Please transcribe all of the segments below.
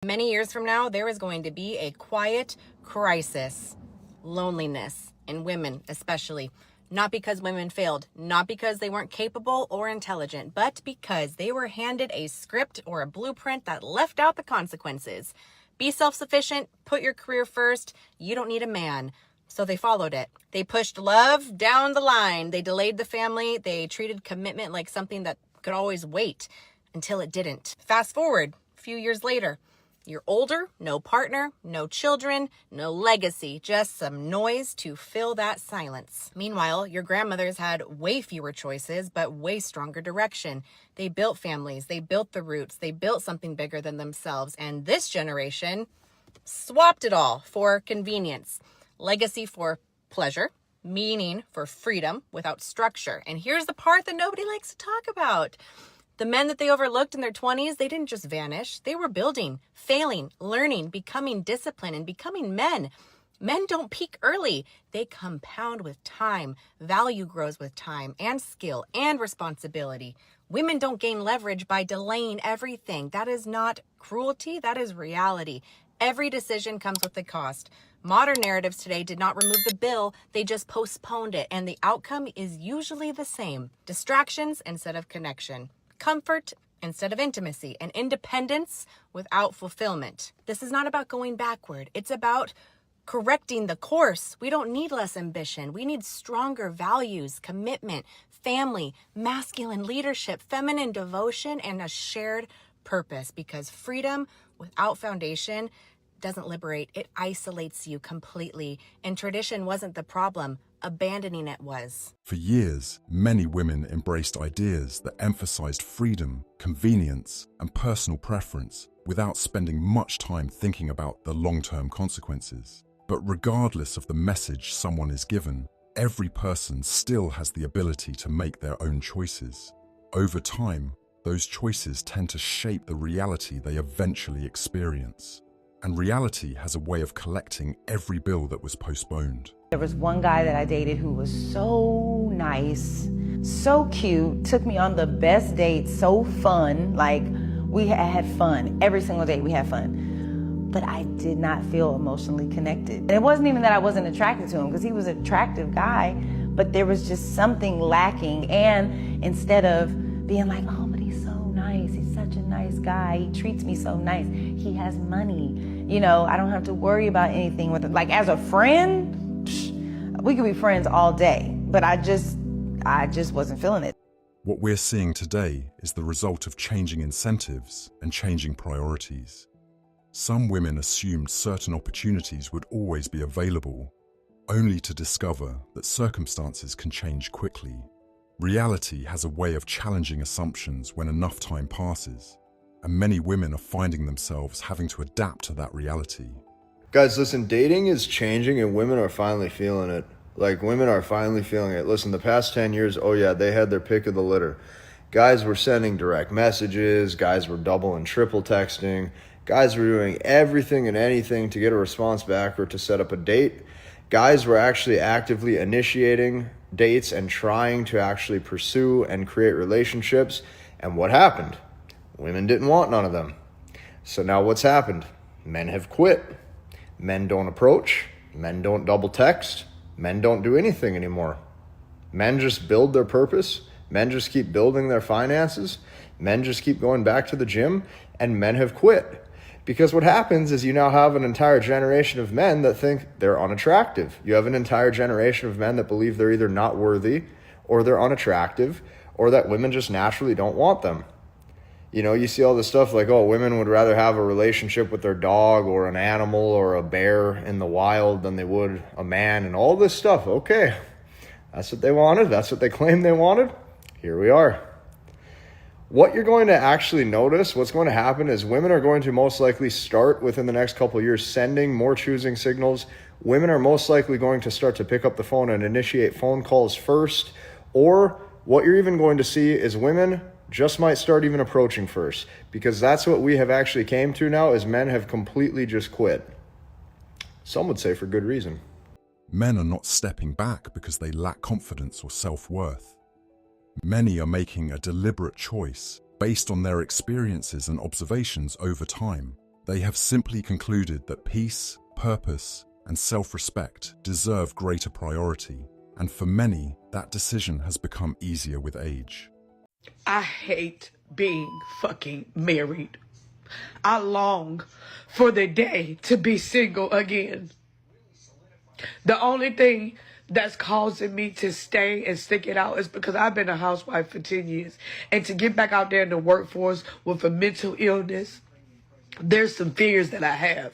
Many years from now, there is going to be a quiet crisis, loneliness in women especially. Not because women failed, not because they weren't capable or intelligent, but because they were handed a script or a blueprint that left out the consequences. Be self-sufficient, put your career first, you don't need a man. So they followed it. They pushed love down the line. They delayed the family. They treated commitment like something that could always wait until it didn't. Fast forward a few years later. You're older, no partner, no children, no legacy, just some noise to fill that silence. Meanwhile, your grandmothers had way fewer choices, but way stronger direction. They built families, they built the roots, they built something bigger than themselves. And this generation swapped it all for convenience. Legacy for pleasure, meaning for freedom without structure. And here's the part that nobody likes to talk about. The men that they overlooked in their 20s, they didn't just vanish. They were building, failing, learning, becoming disciplined, and becoming men. Men don't peak early. They compound with time. Value grows with time and skill and responsibility. Women don't gain leverage by delaying everything. That is not cruelty. That is reality. Every decision comes with a cost. Modern narratives today did not remove the bill. They just postponed it. And the outcome is usually the same. Distractions instead of connection. Comfort instead of intimacy, and independence without fulfillment. This is not about going backward. It's about correcting the course. We don't need less ambition. We need stronger values, commitment, family, masculine leadership, feminine devotion, and a shared purpose, because freedom without foundation doesn't liberate. It isolates you completely. And tradition wasn't the problem. Abandoning it was. For years, many women embraced ideas that emphasized freedom, convenience, and personal preference without spending much time thinking about the long-term consequences. But regardless of the message someone is given, every person still has the ability to make their own choices. Over time, those choices tend to shape the reality they eventually experience. And reality has a way of collecting every bill that was postponed. There was one guy that I dated who was so nice, so cute, took me on the best dates, so fun. Like, we had fun. Every single day we had fun. But I did not feel emotionally connected. And it wasn't even that I wasn't attracted to him, because he was an attractive guy, but there was just something lacking. And instead of being like, oh, but he's so nice, he's such a nice guy, he treats me so nice, he has money, you know, I don't have to worry about anything with him. Like, as a friend, we could be friends all day, but I just wasn't feeling it. What we're seeing today is the result of changing incentives and changing priorities. Some women assumed certain opportunities would always be available, only to discover that circumstances can change quickly. Reality has a way of challenging assumptions when enough time passes, and many women are finding themselves having to adapt to that reality. Guys, listen, dating is changing and women are finally feeling it. Like, women are finally feeling it. Listen, the past 10 years, oh yeah, they had their pick of the litter. Guys were sending direct messages, guys were double and triple texting, guys were doing everything and anything to get a response back or to set up a date. Guys were actually actively initiating dates and trying to actually pursue and create relationships. And what happened? Women didn't want none of them. So now what's happened? Men have quit. Men don't approach. Men don't double text. Men don't do anything anymore. Men just build their purpose. Men just keep building their finances. Men just keep going back to the gym, and men have quit. Because what happens is you now have an entire generation of men that think they're unattractive. You have an entire generation of men that believe they're either not worthy or they're unattractive or that women just naturally don't want them. You know, you see all this stuff like, oh, women would rather have a relationship with their dog or an animal or a bear in the wild than they would a man, and all this stuff. Okay, that's what they wanted. That's what they claimed they wanted. Here we are. What you're going to actually notice, what's going to happen is women are going to most likely start within the next couple of years sending more choosing signals. Women are most likely going to start to pick up the phone and initiate phone calls first. Or what you're even going to see is women just might start even approaching first, because that's what we have actually came to now, is men have completely just quit. Some would say for good reason. Men are not stepping back because they lack confidence or self-worth. Many are making a deliberate choice based on their experiences and observations over time They have simply concluded that peace, purpose, and self-respect deserve greater priority, and for many, that decision has become easier with age. I hate being fucking married. I long for the day to be single again. The only thing that's causing me to stay and stick it out is because I've been a housewife for 10 years. And to get back out there in the workforce with a mental illness, there's some fears that I have.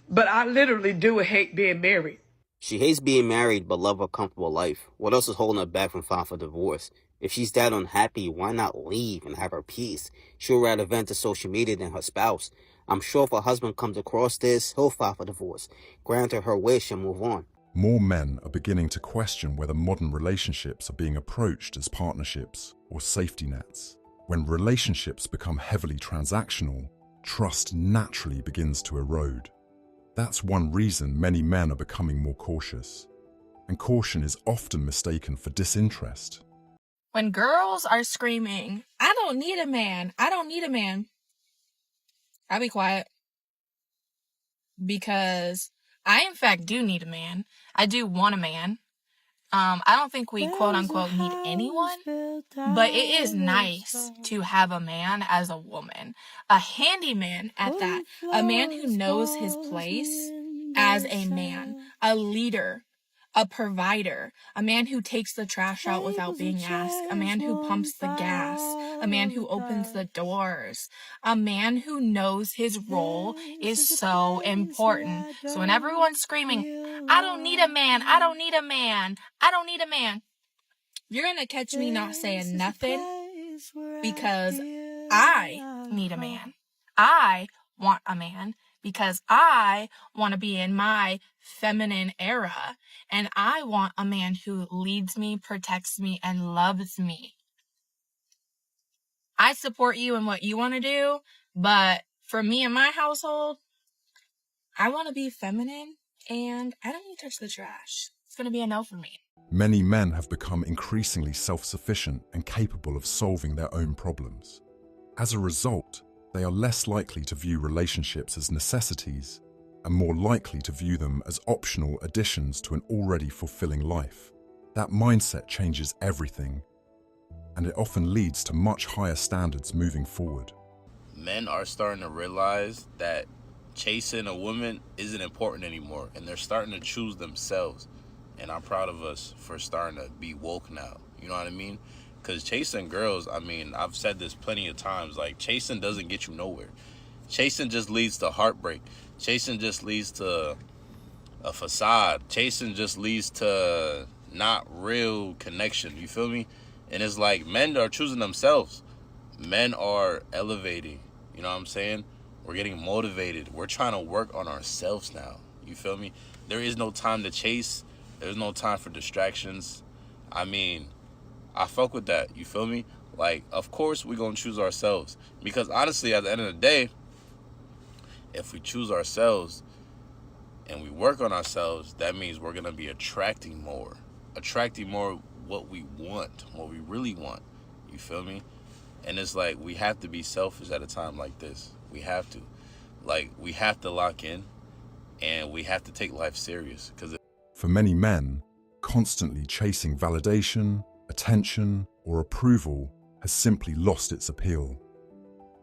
But I literally do hate being married. She hates being married but love a comfortable life. What else is holding her back from filing for divorce? If she's that unhappy, why not leave and have her peace? She'll rather vent to social media than her spouse. I'm sure if her husband comes across this, he'll file for divorce, grant her wish and move on. More men are beginning to question whether modern relationships are being approached as partnerships or safety nets. When relationships become heavily transactional, trust naturally begins to erode. That's one reason many men are becoming more cautious. And caution is often mistaken for disinterest. When girls are screaming, I don't need a man, I don't need a man, I'll be quiet. Because I, in fact, do need a man. I do want a man. I don't think we quote unquote need anyone, but it is nice to have a man as a woman, a handyman at that, a man who knows his place as a man, a leader, a provider, a man who takes the trash out without being asked, a man who pumps the gas, a man who opens the doors, a man who knows his role is so important. So when everyone's screaming, I don't need a man, I don't need a man, I don't need a man, you're going to catch me not saying nothing because I need a man. I want a man because I want to be in my feminine era, and I want a man who leads me, protects me, and loves me. I support you in what you want to do, but for me and my household, I want to be feminine, and I don't need to touch the trash. It's going to be a no for me. Many men have become increasingly self-sufficient and capable of solving their own problems. As a result, they are less likely to view relationships as necessities and more likely to view them as optional additions to an already fulfilling life. That mindset changes everything, and it often leads to much higher standards moving forward. Men are starting to realize that chasing a woman isn't important anymore, and they're starting to choose themselves. And I'm proud of us for starting to be woke now. You know what I mean? Because chasing girls, I mean, I've said this plenty of times, like, chasing doesn't get you nowhere. Chasing just leads to heartbreak. Chasing just leads to a facade. Chasing just leads to not real connection. You feel me? And it's like men are choosing themselves. Men are elevating. You know what I'm saying? We're getting motivated. We're trying to work on ourselves now. You feel me? There is no time to chase. There's no time for distractions. I mean, I fuck with that. You feel me? Like, of course we're going to choose ourselves. Because honestly, at the end of the day, if we choose ourselves and we work on ourselves, that means we're going to be attracting more what we want, what we really want. You feel me? And it's like, we have to be selfish at a time like this. We have to. Like, we have to lock in, and we have to take life serious. For many men, constantly chasing validation, attention, or approval has simply lost its appeal.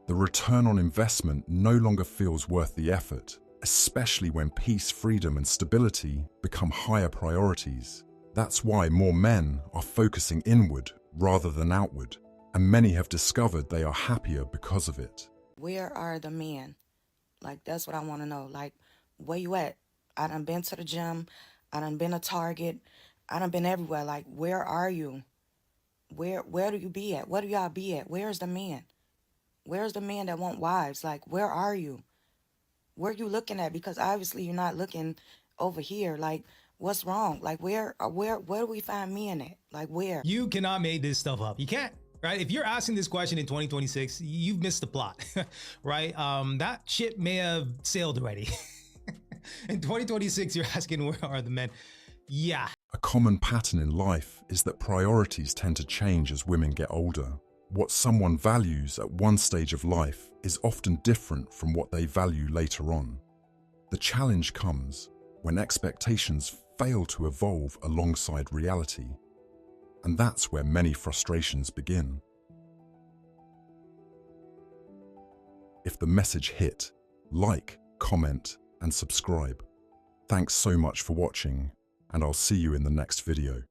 The return on investment no longer feels worth the effort, especially when peace, freedom, and stability become higher priorities. That's why more men are focusing inward rather than outward, and many have discovered they are happier because of it. Where are the men? Like, that's what I want to know. Like, where you at? I done been to the gym. I done been to Target. I done been everywhere. Like, where are you? Where do you be at? Where do y'all be at? Where's the man? Where's the man that want wives? Like, where are you? Where you looking at? Because obviously you're not looking over here. Like, what's wrong? Like, where do we find men at? Like, where? You cannot make this stuff up. You can't. Right? If you're asking this question in 2026, you've missed the plot, right? That ship may have sailed already. In 2026, you're asking, where are the men? Yeah. A common pattern in life is that priorities tend to change as women get older. What someone values at one stage of life is often different from what they value later on. The challenge comes when expectations fail to evolve alongside reality, and that's where many frustrations begin. If the message hit, like, comment, and subscribe. Thanks so much for watching, and I'll see you in the next video.